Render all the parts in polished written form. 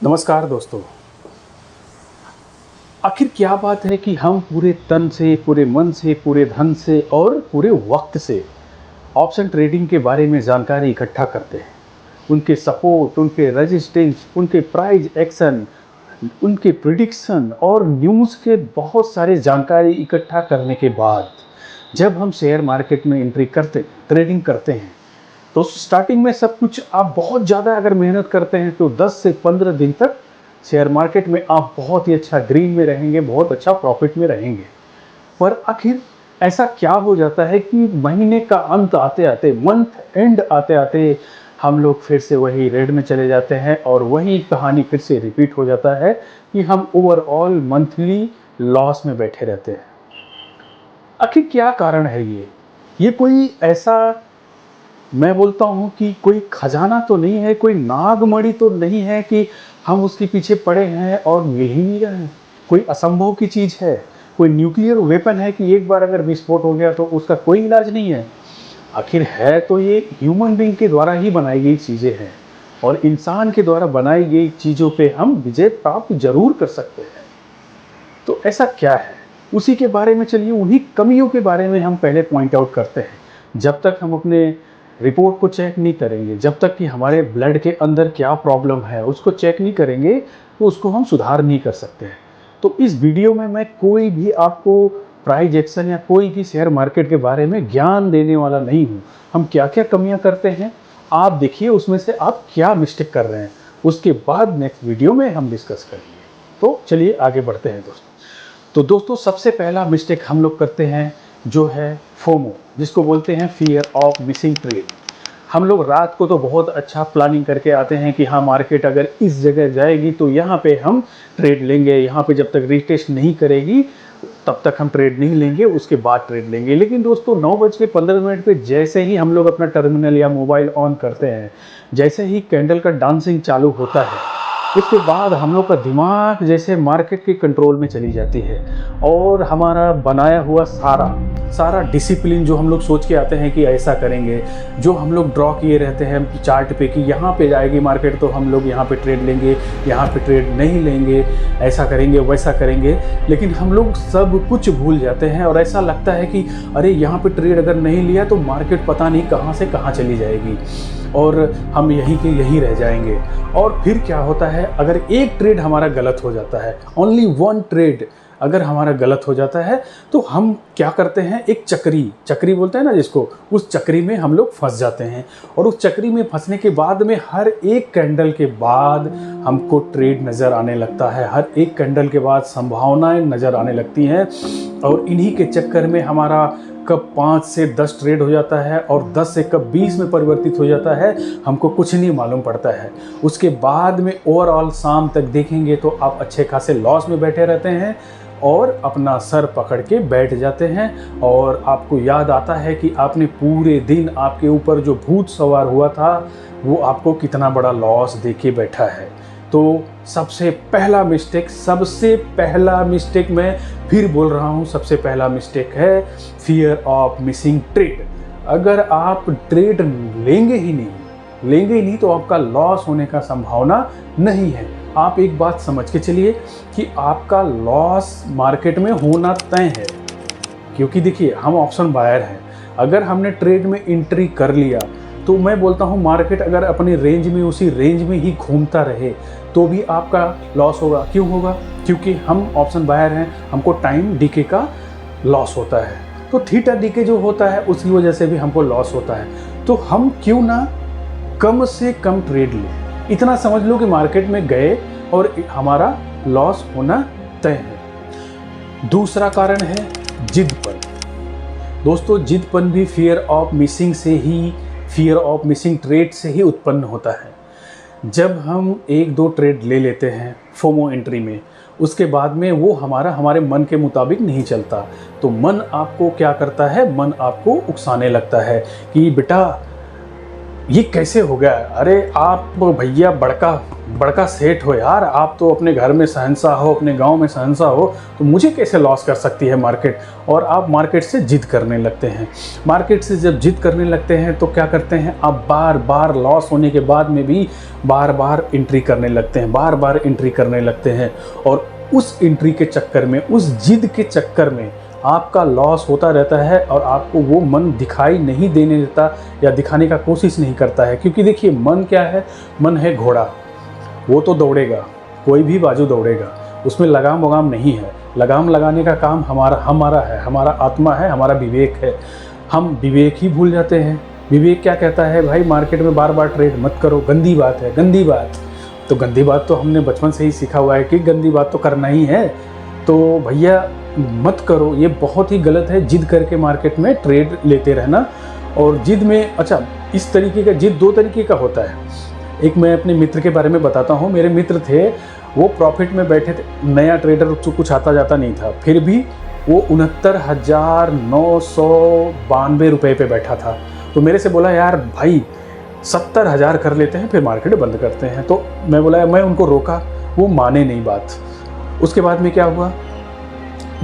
नमस्कार दोस्तों। आखिर क्या बात है कि हम पूरे तन से, पूरे मन से, पूरे धन से और पूरे वक्त से ऑप्शन ट्रेडिंग के बारे में जानकारी इकट्ठा करते हैं। उनके सपोर्ट, उनके रेजिस्टेंस, उनके प्राइस एक्शन, उनके प्रिडिक्शन और न्यूज़ के बहुत सारे जानकारी इकट्ठा करने के बाद जब हम शेयर मार्केट में एंट्री करते, ट्रेडिंग करते हैं, तो स्टार्टिंग में सब कुछ आप बहुत ज़्यादा अगर मेहनत करते हैं तो 10 से 15 दिन तक शेयर मार्केट में आप बहुत ही अच्छा ग्रीन में रहेंगे, बहुत अच्छा प्रॉफिट में रहेंगे। पर आखिर ऐसा क्या हो जाता है कि महीने का अंत आते-आते, मंथ एंड आते-आते हम लोग फिर से वही रेड में चले जाते हैं और वही कहानी फिर से रिपीट हो जाता है कि हम ओवरऑल मंथली लॉस में बैठे रहते हैं। आखिर क्या कारण है ये? ये कोई ऐसा, मैं बोलता हूँ कि कोई खजाना तो नहीं है, कोई नागमणि तो नहीं है कि हम उसके पीछे पड़े हैं और मिल ही नहीं रहे हैं। कोई असंभव की चीज़ है, कोई न्यूक्लियर वेपन है कि एक बार अगर विस्फोट हो गया तो उसका कोई इलाज नहीं है। आखिर है तो ये ह्यूमन बीइंग के द्वारा ही बनाई गई चीज़ें हैं और इंसान के द्वारा बनाई गई चीज़ों पे हम विजय प्राप्त जरूर कर सकते हैं। तो ऐसा क्या है, उसी के बारे में चलिए, उन्हीं कमियों के बारे में हम पहले पॉइंट आउट करते हैं। जब तक हम अपने रिपोर्ट को चेक नहीं करेंगे, जब तक कि हमारे ब्लड के अंदर क्या प्रॉब्लम है उसको चेक नहीं करेंगे, तो उसको हम सुधार नहीं कर सकते हैं। तो इस वीडियो में मैं कोई भी आपको प्राइस एक्शन या कोई भी शेयर मार्केट के बारे में ज्ञान देने वाला नहीं हूँ। हम क्या क्या कमियाँ करते हैं आप देखिए, उसमें से आप क्या मिस्टेक कर रहे हैं, उसके बाद नेक्स्ट वीडियो में हम डिस्कस करेंगे। तो चलिए आगे बढ़ते हैं दोस्तों। तो दोस्तों, सबसे पहला मिस्टेक हम लोग करते हैं जो है फोमो, जिसको बोलते हैं फियर ऑफ मिसिंग ट्रेड। हम लोग रात को तो बहुत अच्छा प्लानिंग करके आते हैं कि हाँ, मार्केट अगर इस जगह जाएगी तो यहाँ पे हम ट्रेड लेंगे, यहाँ पे जब तक रिटेस्ट नहीं करेगी तब तक हम ट्रेड नहीं लेंगे, उसके बाद ट्रेड लेंगे। लेकिन दोस्तों, 9:15 पे जैसे ही हम लोग अपना टर्मिनल या मोबाइल ऑन करते हैं, जैसे ही कैंडल का डांसिंग चालू होता है, उसके बाद हम लोग का दिमाग जैसे मार्केट के कंट्रोल में चली जाती है और हमारा बनाया हुआ सारा डिसिप्लिन जो हम लोग सोच के आते हैं कि ऐसा करेंगे, जो हम लोग ड्रॉ किए रहते हैं चार्ट पे कि यहाँ पे जाएगी मार्केट तो हम लोग यहाँ पे ट्रेड लेंगे, यहाँ पे ट्रेड नहीं लेंगे, ऐसा करेंगे वैसा करेंगे, लेकिन हम लोग सब कुछ भूल जाते हैं और ऐसा लगता है कि अरे यहाँ पे ट्रेड अगर नहीं लिया तो मार्केट पता नहीं कहाँ से कहाँ चली जाएगी और हम यहीं के यहीं रह जाएंगे। और फिर क्या होता है, अगर एक ट्रेड हमारा गलत हो जाता है, ओनली वन ट्रेड अगर हमारा गलत हो जाता है, तो हम क्या करते हैं, एक चक्री बोलते हैं ना जिसको, उस चक्री में हम लोग फंस जाते हैं। और उस चक्री में फंसने के बाद में हर एक कैंडल के बाद हमको ट्रेड नज़र आने लगता है, हर एक कैंडल के बाद संभावनाएं नज़र आने लगती हैं और इन्हीं के चक्कर में हमारा कब 5 से 10 ट्रेड हो जाता है और 10 से कब 20 में परिवर्तित हो जाता है, हमको कुछ नहीं मालूम पड़ता है। उसके बाद में ओवरऑल शाम तक देखेंगे तो आप अच्छे खासे लॉस में बैठे रहते हैं और अपना सर पकड़ के बैठ जाते हैं और आपको याद आता है कि आपने पूरे दिन आपके ऊपर जो भूत सवार हुआ था वो आपको कितना बड़ा लॉस दे के बैठा है। तो सबसे पहला मिस्टेक मैं फिर बोल रहा हूँ, सबसे पहला मिस्टेक है फियर ऑफ मिसिंग ट्रेड। अगर आप ट्रेड लेंगे ही नहीं तो आपका लॉस होने का संभावना नहीं है। आप एक बात समझ के चलिए कि आपका लॉस मार्केट में होना तय है, क्योंकि देखिए हम ऑप्शन बायर हैं। अगर हमने ट्रेड में एंट्री कर लिया तो मैं बोलता हूँ मार्केट अगर अपनी रेंज में, उसी रेंज में ही घूमता रहे तो भी आपका लॉस होगा। क्यों होगा? क्योंकि हम ऑप्शन बायर हैं, हमको टाइम डीके का लॉस होता है, तो थीटा डीके जो होता है उसकी वजह से भी हमको लॉस होता है। तो हम क्यों ना कम से कम ट्रेड लें। इतना समझ लो कि मार्केट में गए और हमारा लॉस होना तय है। दूसरा कारण है जिदपन। दोस्तों, जिदपन भी फियर ऑफ मिसिंग ट्रेड से ही उत्पन्न होता है। जब हम 1-2 ट्रेड ले लेते हैं फोमो एंट्री में, उसके बाद में वो हमारे मन के मुताबिक नहीं चलता, तो मन आपको क्या करता है, मन आपको उकसाने लगता है कि बेटा ये कैसे हो गया? अरे आप भैया बड़का बड़का सेठ हो यार, आप तो अपने घर में शहंशाह हो, अपने गांव में शहंशाह हो, तो मुझे कैसे लॉस कर सकती है मार्केट? और आप मार्केट से जिद करने लगते हैं। मार्केट से जब जिद करने लगते हैं तो क्या करते हैं, आप बार बार लॉस होने के बाद में भी बार बार एंट्री करने लगते हैं, बार बार एंट्री करने लगते हैं। और उस एंट्री के चक्कर में, उस जिद के चक्कर में आपका लॉस होता रहता है और आपको वो मन दिखाई नहीं देने देता या दिखाने का कोशिश नहीं करता है। क्योंकि देखिए, मन क्या है? मन है घोड़ा, वो तो दौड़ेगा, कोई भी बाजू दौड़ेगा, उसमें लगाम वगाम नहीं है। लगाम लगाने का काम हमारा है, हमारा आत्मा है, हमारा विवेक है। हम विवेक ही भूल जाते हैं। विवेक क्या कहता है? भाई मार्केट में बार बार ट्रेड मत करो, गंदी बात है, गंदी बात। तो गंदी बात तो हमने बचपन से ही सीखा हुआ है कि गंदी बात तो करना ही है, तो भैया मत करो, ये बहुत ही गलत है जिद करके मार्केट में ट्रेड लेते रहना। और जिद में, अच्छा, इस तरीके का जिद दो तरीके का होता है। एक मैं अपने मित्र के बारे में बताता हूँ। मेरे मित्र थे, वो प्रॉफिट में बैठे थे, नया ट्रेडर, कुछ आता जाता नहीं था, फिर भी वो 69,992 रुपये पे बैठा था। तो मेरे से बोला, यार भाई 70,000 कर लेते हैं, फिर मार्केट बंद करते हैं। तो मैं बोला, मैं उनको रोका, वो माने नहीं बात। उसके बाद में क्या हुआ,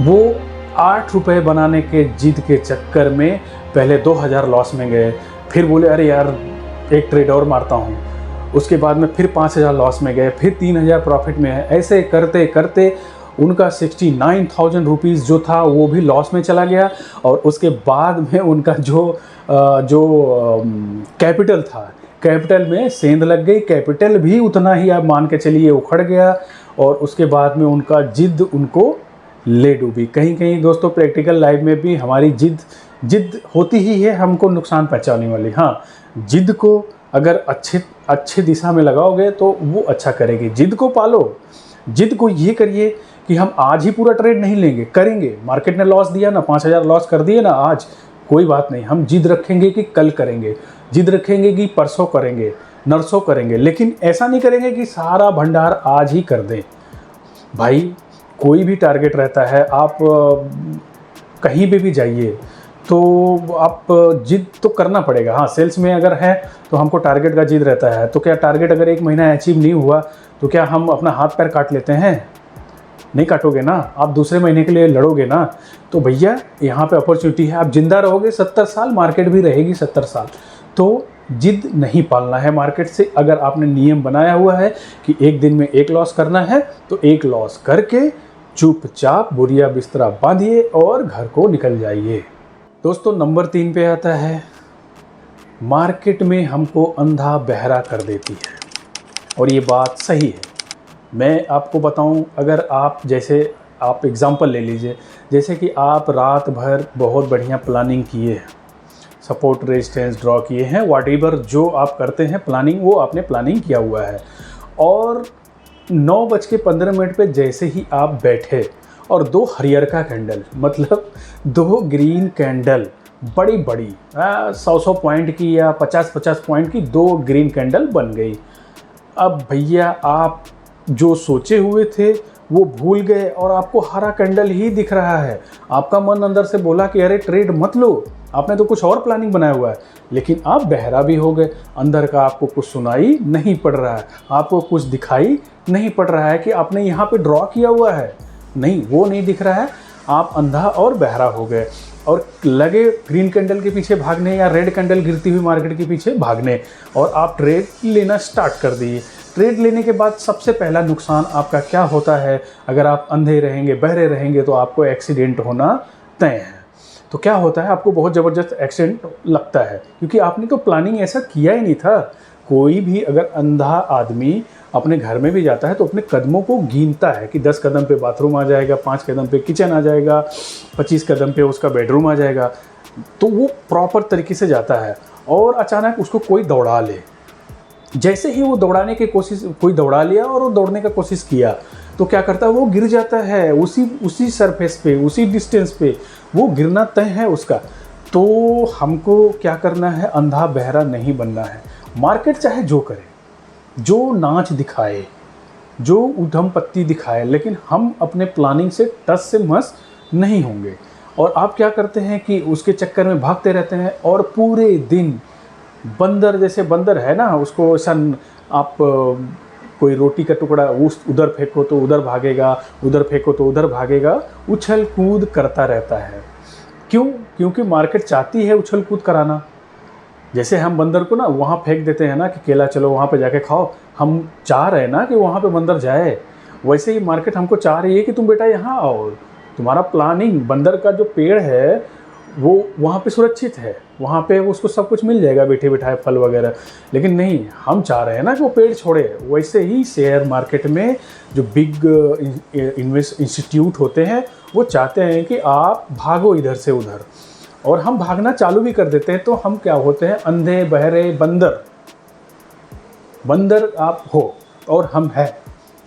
वो 8 रुपये बनाने के जिद के चक्कर में पहले 2,000 लॉस में गए, फिर बोले अरे यार एक ट्रेड और मारता हूँ। उसके बाद में फिर 5,000 लॉस में गए, फिर 3,000 प्रॉफिट में है। ऐसे करते करते उनका 69,000 रुपीज़ जो था वो भी लॉस में चला गया। और उसके बाद में उनका जो कैपिटल था, कैपिटल में सेंध लग गई, कैपिटल भी उतना ही आप मान के चलिए उखड़ गया। और उसके बाद में उनका जिद उनको ले डूबी। कहीं कहीं दोस्तों प्रैक्टिकल लाइफ में भी हमारी जिद होती ही है हमको नुकसान पहुंचाने वाली। हाँ, जिद को अगर अच्छे दिशा में लगाओगे तो वो अच्छा करेगी। जिद को पालो, जिद को ये करिए कि हम आज ही पूरा ट्रेड नहीं लेंगे, करेंगे। मार्केट ने लॉस दिया ना, 5,000 लॉस कर दिए ना आज, कोई बात नहीं, हम जिद रखेंगे कि कल करेंगे, जिद रखेंगे कि परसों करेंगे, नरसों करेंगे। लेकिन ऐसा नहीं करेंगे कि सारा भंडार आज ही कर दें। भाई कोई भी टारगेट रहता है, आप कहीं पे भी जाइए तो आप जिद तो करना पड़ेगा। हाँ, सेल्स में अगर है तो हमको टारगेट का जिद रहता है। तो क्या टारगेट अगर एक महीना अचीव नहीं हुआ तो क्या हम अपना हाथ पैर काट लेते हैं? नहीं काटोगे ना, आप दूसरे महीने के लिए लड़ोगे ना। तो भैया यहाँ पे अपॉर्चुनिटी है, आप जिंदा रहोगे 70 साल, मार्केट भी रहेगी 70 साल। तो जिद नहीं पालना है मार्केट से। अगर आपने नियम बनाया हुआ है कि एक दिन में एक लॉस करना है तो एक लॉस करके चुपचाप बोरिया बिस्तरा बांधिए और घर को निकल जाइए। दोस्तों नंबर 3 पे आता है, मार्केट में हमको अंधा बहरा कर देती है। और ये बात सही है। मैं आपको बताऊं, अगर आप एग्जांपल ले लीजिए, जैसे कि आप रात भर बहुत बढ़िया प्लानिंग किए हैं, सपोर्ट रेजिस्टेंस ड्रॉ किए हैं, व्हाटएवर जो आप करते हैं प्लानिंग, वो आपने प्लानिंग किया हुआ है। और 9:15 पे जैसे ही आप बैठे और 2 हरियर का कैंडल, मतलब 2 ग्रीन कैंडल, बड़ी बड़ी 100 पॉइंट की या 50 पॉइंट की 2 ग्रीन कैंडल बन गई। अब भैया आप जो सोचे हुए थे वो भूल गए और आपको हरा कैंडल ही दिख रहा है। आपका मन अंदर से बोला कि अरे ट्रेड मत लो, आपने तो कुछ और प्लानिंग बनाया हुआ है। लेकिन आप बहरा भी हो गए, अंदर का आपको कुछ सुनाई नहीं पड़ रहा है, आपको कुछ दिखाई नहीं पड़ रहा है कि आपने यहाँ पे ड्रॉ किया हुआ है, नहीं, वो नहीं दिख रहा है। आप अंधा और बहरा हो गए और लगे ग्रीन कैंडल के पीछे भागने या रेड कैंडल गिरती हुई मार्केट के पीछे भागने, और आप ट्रेड लेना स्टार्ट कर दिए। ट्रेड लेने के बाद सबसे पहला नुकसान आपका क्या होता है? अगर आप अंधे रहेंगे, बहरे रहेंगे तो आपको एक्सीडेंट होना तय है। तो क्या होता है, आपको बहुत ज़बरदस्त एक्सीडेंट लगता है क्योंकि आपने तो प्लानिंग ऐसा किया ही नहीं था। कोई भी अगर अंधा आदमी अपने घर में भी जाता है तो अपने कदमों को गिनता है कि 10 कदम पे बाथरूम आ जाएगा, 5 कदम पे किचन आ जाएगा, 25 कदम पे उसका बेडरूम आ जाएगा। तो वो प्रॉपर तरीके से जाता है। और अचानक उसको कोई दौड़ा ले, जैसे ही वो दौड़ाने की कोशिश, कोई दौड़ा लिया और वो दौड़ने का कोशिश किया, तो क्या करता है, वो गिर जाता है उसी सरफेस पे, उसी डिस्टेंस पे वो गिरना तय है उसका। तो हमको क्या करना है, अंधा बहरा नहीं बनना है। मार्केट चाहे जो करे, जो नाच दिखाए, जो उधम पत्ती दिखाए, लेकिन हम अपने प्लानिंग से टस से मस नहीं होंगे। और आप क्या करते हैं कि उसके चक्कर में भागते रहते हैं और पूरे दिन बंदर जैसे बंदर है ना, उसको ऐसा आप कोई रोटी का टुकड़ा उस उधर फेंको तो उधर भागेगा, उधर फेंको तो उधर भागेगा, उछल कूद करता रहता है। क्यों? क्योंकि मार्केट चाहती है उछल कूद कराना। जैसे हम बंदर को ना वहाँ फेंक देते हैं ना कि केला चलो वहाँ पे जाके खाओ, हम चाह रहे हैं ना कि वहाँ पे बंदर जाए, वैसे ही मार्केट हमको चाह रही है कि तुम बेटा यहाँ आओ। तुम्हारा प्लानिंग, बंदर का जो पेड़ है वो वहाँ पे सुरक्षित है, वहाँ पे उसको सब कुछ मिल जाएगा बैठे बिठाए फल वगैरह, लेकिन नहीं, हम चाह रहे हैं ना कि वो पेड़ छोड़े। वैसे ही शेयर मार्केट में जो बिग इंस्टीट्यूट होते हैं वो चाहते हैं कि आप भागो इधर से उधर, और हम भागना चालू भी कर देते हैं। तो हम क्या होते हैं, अंधे बहरे बंदर। बंदर आप हो और हम हैं,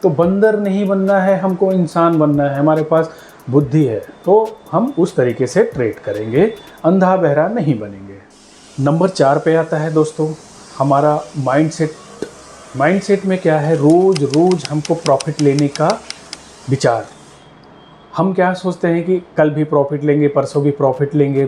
तो बंदर नहीं बनना है हमको, इंसान बनना है। हमारे पास बुद्धि है तो हम उस तरीके से ट्रेड करेंगे, अंधा बहरा नहीं बनेंगे। नंबर 4 पे आता है दोस्तों हमारा माइंडसेट। माइंडसेट में क्या है, रोज़ रोज़ हमको प्रॉफिट लेने का विचार। हम क्या सोचते हैं कि कल भी प्रॉफिट लेंगे, परसों भी प्रॉफिट लेंगे,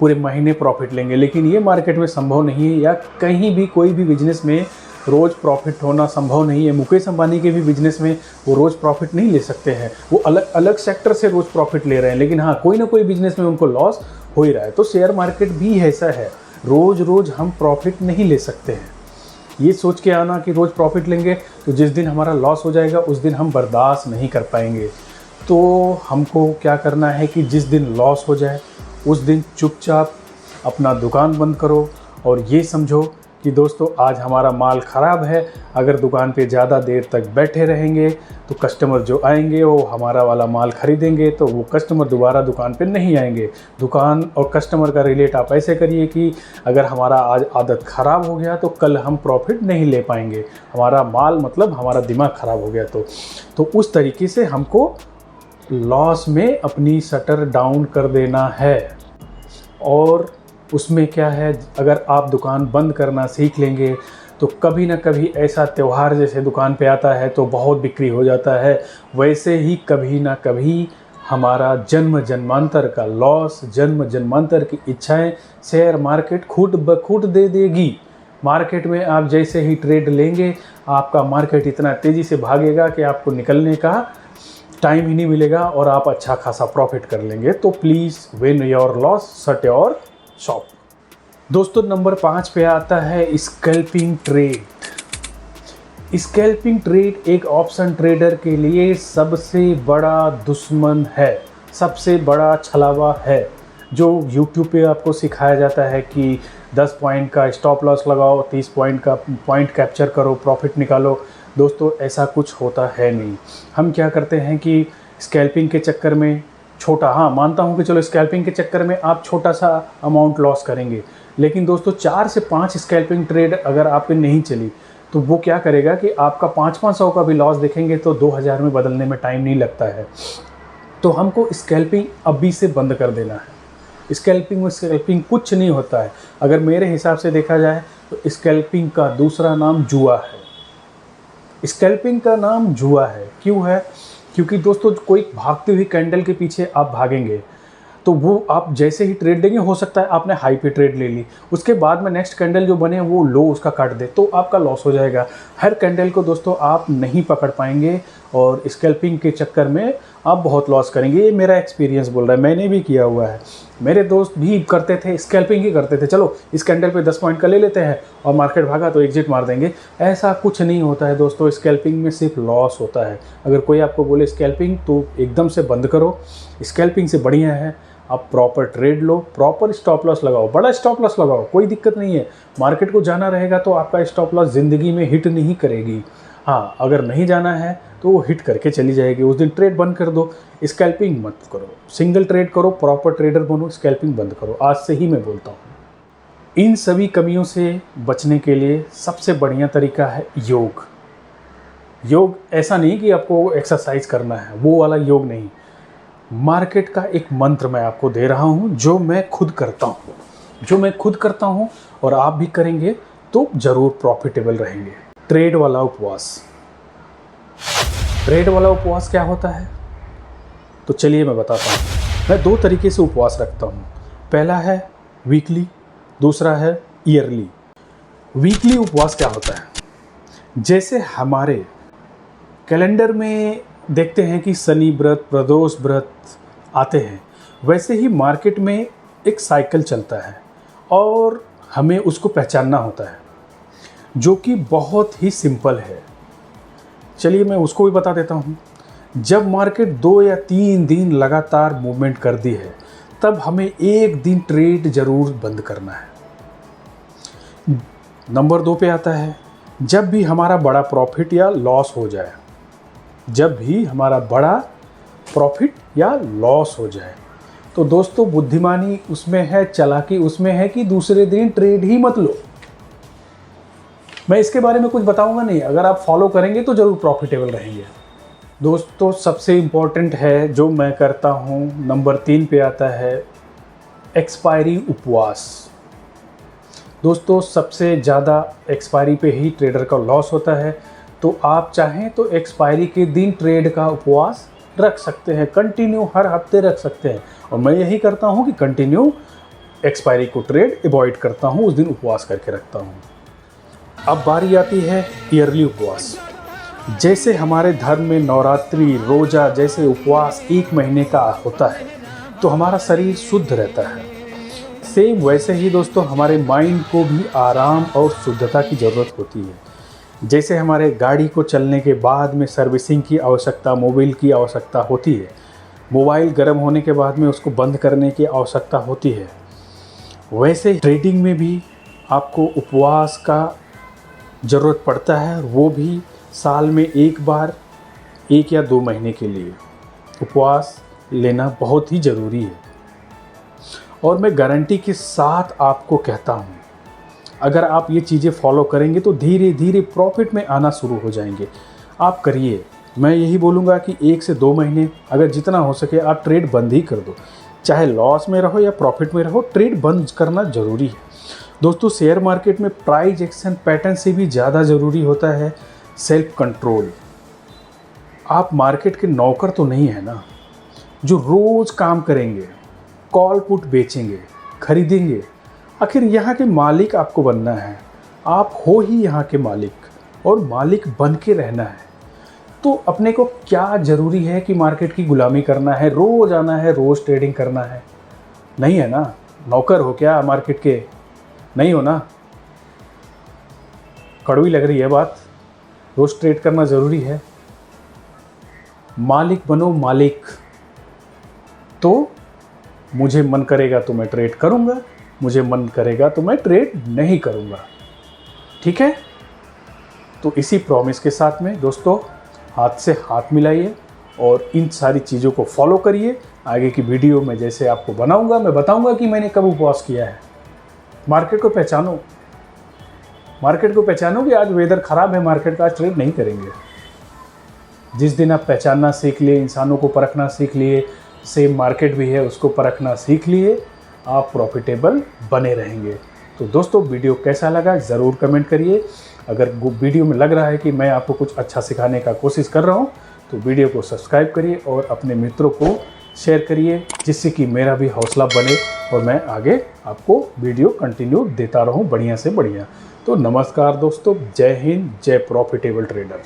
पूरे महीने प्रॉफिट लेंगे, लेकिन ये मार्केट में संभव नहीं है, या कहीं भी कोई भी बिजनेस में रोज़ प्रॉफिट होना संभव नहीं है। मुकेश अंबानी के भी बिजनेस में वो रोज़ प्रॉफिट नहीं ले सकते हैं, वो अलग अलग सेक्टर से रोज़ प्रॉफिट ले रहे हैं, लेकिन हाँ कोई ना कोई बिजनेस में उनको लॉस हो ही रहा है। तो शेयर मार्केट भी ऐसा है, रोज़ रोज़ हम प्रॉफिट नहीं ले सकते हैं। ये सोच के आना कि रोज़ प्रॉफिट लेंगे तो जिस दिन हमारा लॉस हो जाएगा उस दिन हम बर्दाश्त नहीं कर पाएंगे। तो हमको क्या करना है कि जिस दिन लॉस हो जाए उस दिन चुपचाप अपना दुकान बंद करो, और ये समझो कि दोस्तों आज हमारा माल ख़राब है, अगर दुकान पे ज़्यादा देर तक बैठे रहेंगे तो कस्टमर जो आएंगे वो हमारा वाला माल ख़रीदेंगे, तो वो कस्टमर दोबारा दुकान पे नहीं आएंगे। दुकान और कस्टमर का रिलेट आप ऐसे करिए कि अगर हमारा आज आदत ख़राब हो गया तो कल हम प्रॉफिट नहीं ले पाएंगे, हमारा माल मतलब हमारा दिमाग ख़राब हो गया तो उस तरीके से हमको लॉस में अपनी शटर डाउन कर देना है। और उसमें क्या है, अगर आप दुकान बंद करना सीख लेंगे तो कभी ना कभी ऐसा त्यौहार जैसे दुकान पे आता है तो बहुत बिक्री हो जाता है, वैसे ही कभी ना कभी हमारा जन्म जन्मांतर का लॉस, जन्म जन्मांतर की इच्छाएं शेयर मार्केट खुद ब खुद दे देगी। मार्केट में आप जैसे ही ट्रेड लेंगे आपका मार्केट इतना तेज़ी से भागेगा कि आपको निकलने का टाइम ही नहीं मिलेगा और आप अच्छा खासा प्रॉफिट कर लेंगे। तो please win your loss, shut your shop. दोस्तों नंबर 5 पे आता है स्कैल्पिंग ट्रेड। स्कैल्पिंग ट्रेड एक ऑप्शन ट्रेडर के लिए सबसे बड़ा दुश्मन है, सबसे बड़ा छलावा है। जो यूट्यूब पे आपको सिखाया जाता है कि 10 पॉइंट का स्टॉप लॉस लगाओ, 30 पॉइंट का पॉइंट कैप्चर करो, प्रॉफिट निकालो, दोस्तों ऐसा कुछ होता है नहीं। हम क्या करते हैं कि स्कैल्पिंग के चक्कर में छोटा, हाँ मानता हूँ कि चलो स्कैल्पिंग के चक्कर में आप छोटा सा अमाउंट लॉस करेंगे, लेकिन दोस्तों 4 से 5 स्कैल्पिंग ट्रेड अगर आप पे नहीं चली तो वो क्या करेगा कि आपका 500-500 का भी लॉस देखेंगे तो 2000 में बदलने में टाइम नहीं लगता है। तो हमको स्कैल्पिंग अभी से बंद कर देना है। स्कैल्पिंग कुछ नहीं होता है। अगर मेरे हिसाब से देखा जाए तो स्कैल्पिंग का दूसरा नाम जुआ है। स्कैल्पिंग का नाम जुआ है, क्यों है? क्योंकि दोस्तों कोई भागती हुई कैंडल के पीछे आप भागेंगे तो वो आप जैसे ही ट्रेड लेंगे, हो सकता है आपने हाई पे ट्रेड ले ली, उसके बाद में नेक्स्ट कैंडल जो बने वो लो उसका काट दे तो आपका लॉस हो जाएगा। हर कैंडल को दोस्तों आप नहीं पकड़ पाएंगे और स्कैल्पिंग के चक्कर में आप बहुत लॉस करेंगे। ये मेरा एक्सपीरियंस बोल रहा है, मैंने भी किया हुआ है। मेरे दोस्त भी करते थे, स्कैल्पिंग ही करते थे, चलो इस कैंडल पे 10 पॉइंट का ले लेते हैं और मार्केट भागा तो एग्जिट मार देंगे। ऐसा कुछ नहीं होता है दोस्तों, स्कैल्पिंग में सिर्फ लॉस होता है। अगर कोई आपको बोले स्कैल्पिंग तो एकदम से बंद करो। स्कैल्पिंग से बढ़िया है आप प्रॉपर ट्रेड लो, प्रॉपर स्टॉप लॉस लगाओ, बड़ा स्टॉप लॉस लगाओ, कोई दिक्कत नहीं है। मार्केट को जाना रहेगा तो आपका स्टॉप लॉस ज़िंदगी में हिट नहीं करेगी। हाँ अगर नहीं जाना है तो वो हिट करके चली जाएगी, उस दिन ट्रेड बंद कर दो। स्कैल्पिंग मत करो, सिंगल ट्रेड करो, प्रॉपर ट्रेडर बनो, स्कैल्पिंग बंद करो। आज से ही मैं बोलता हूँ। इन सभी कमियों से बचने के लिए सबसे बढ़िया तरीका है योग। योग ऐसा नहीं कि आपको एक्सरसाइज करना है, वो वाला योग नहीं। मार्केट का एक मंत्र मैं आपको दे रहा हूँ जो मैं खुद करता हूँ और आप भी करेंगे तो ज़रूर प्रॉफिटेबल रहेंगे। ट्रेड वाला उपवास। ट्रेड वाला उपवास क्या होता है तो चलिए मैं बताता हूँ। मैं 2 तरीके से उपवास रखता हूँ। पहला है वीकली, दूसरा है ईयरली। वीकली उपवास क्या होता है? जैसे हमारे कैलेंडर में देखते हैं कि शनि व्रत, प्रदोष व्रत आते हैं, वैसे ही मार्केट में एक साइकिल चलता है और हमें उसको पहचानना होता है, जो कि बहुत ही सिंपल है। चलिए मैं उसको भी बता देता हूँ। जब मार्केट 2 या 3 दिन लगातार मूवमेंट कर दी है, तब हमें एक दिन ट्रेड ज़रूर बंद करना है। नंबर 2 पे आता है, जब भी हमारा बड़ा प्रॉफिट या लॉस हो जाए। जब भी हमारा बड़ा प्रॉफिट या लॉस हो जाए, तो दोस्तों बुद्धिमानी उसमें है, चालाकी उसमें है कि दूसरे दिन ट्रेड ही मत लो। मैं इसके बारे में कुछ बताऊंगा नहीं, अगर आप फॉलो करेंगे तो ज़रूर प्रॉफिटेबल रहेंगे। दोस्तों सबसे इम्पॉर्टेंट है जो मैं करता हूँ, नंबर 3 पे आता है एक्सपायरी उपवास। दोस्तों सबसे ज़्यादा एक्सपायरी पे ही ट्रेडर का लॉस होता है, तो आप चाहें तो एक्सपायरी के दिन ट्रेड का उपवास रख सकते हैं, कंटिन्यू हर हफ्ते रख सकते हैं। और मैं यही करता हूं कि कंटिन्यू एक्सपायरी को ट्रेड अवॉइड करता हूं, उस दिन उपवास करके रखता हूं। अब बारी आती है ईयरली उपवास। जैसे हमारे धर्म में नवरात्रि, रोज़ा जैसे उपवास 1 महीने का होता है, तो हमारा शरीर शुद्ध रहता है। सेम वैसे ही दोस्तों हमारे माइंड को भी आराम और शुद्धता की ज़रूरत होती है। जैसे हमारे गाड़ी को चलने के बाद में सर्विसिंग की आवश्यकता, मोबाइल की आवश्यकता होती है, मोबाइल गर्म होने के बाद में उसको बंद करने की आवश्यकता होती है, वैसे ट्रेडिंग में भी आपको उपवास का ज़रूरत पड़ता है। वो भी साल में एक बार, 1 या 2 महीने के लिए उपवास लेना बहुत ही ज़रूरी है। और मैं गारंटी के साथ आपको कहता हूँ, अगर आप ये चीज़ें फॉलो करेंगे तो धीरे धीरे प्रॉफिट में आना शुरू हो जाएंगे। आप करिए, मैं यही बोलूँगा कि 1 से 2 महीने अगर जितना हो सके आप ट्रेड बंद ही कर दो, चाहे लॉस में रहो या प्रॉफिट में रहो, ट्रेड बंद करना ज़रूरी है। दोस्तों शेयर मार्केट में प्राइस एक्शन पैटर्न से भी ज़्यादा ज़रूरी होता है सेल्फ कंट्रोल। आप मार्केट के नौकर तो नहीं है ना, जो रोज़ काम करेंगे, कॉल पुट बेचेंगे, खरीदेंगे। आखिर यहाँ के मालिक आपको बनना है, आप हो ही यहाँ के मालिक और मालिक बन के रहना है। तो अपने को क्या ज़रूरी है कि मार्केट की गुलामी करना है, रोज़ आना है, रोज़ ट्रेडिंग करना है? नहीं है ना। नौकर हो क्या मार्केट के? नहीं हो ना। कड़वी लग रही है बात, रोज़ ट्रेड करना ज़रूरी है। मालिक बनो मालिक। तो मुझे मन करेगा तो मैं ट्रेड करूँगा, मुझे मन करेगा तो मैं ट्रेड नहीं करूँगा। ठीक है? तो इसी प्रॉमिस के साथ में दोस्तों हाथ से हाथ मिलाइए और इन सारी चीज़ों को फॉलो करिए। आगे की वीडियो में जैसे आपको बनाऊँगा, मैं बताऊँगा कि मैंने कब उपवास किया है। मार्केट को पहचानो, मार्केट को पहचानो कि आज वेदर ख़राब है, मार्केट का आज ट्रेड नहीं करेंगे। जिस दिन आप पहचानना सीख लिए, इंसानों को परखना सीख लिए, सेम मार्केट भी है उसको परखना सीख लिए, आप प्रॉफिटेबल बने रहेंगे। तो दोस्तों वीडियो कैसा लगा ज़रूर कमेंट करिए। अगर वीडियो में लग रहा है कि मैं आपको कुछ अच्छा सिखाने का कोशिश कर रहा हूँ, तो वीडियो को सब्सक्राइब करिए और अपने मित्रों को शेयर करिए, जिससे कि मेरा भी हौसला बने और मैं आगे आपको वीडियो कंटिन्यू देता रहूँ बढ़िया से बढ़िया। तो नमस्कार दोस्तों, जय हिंद, जय प्रॉफिटेबल ट्रेडर।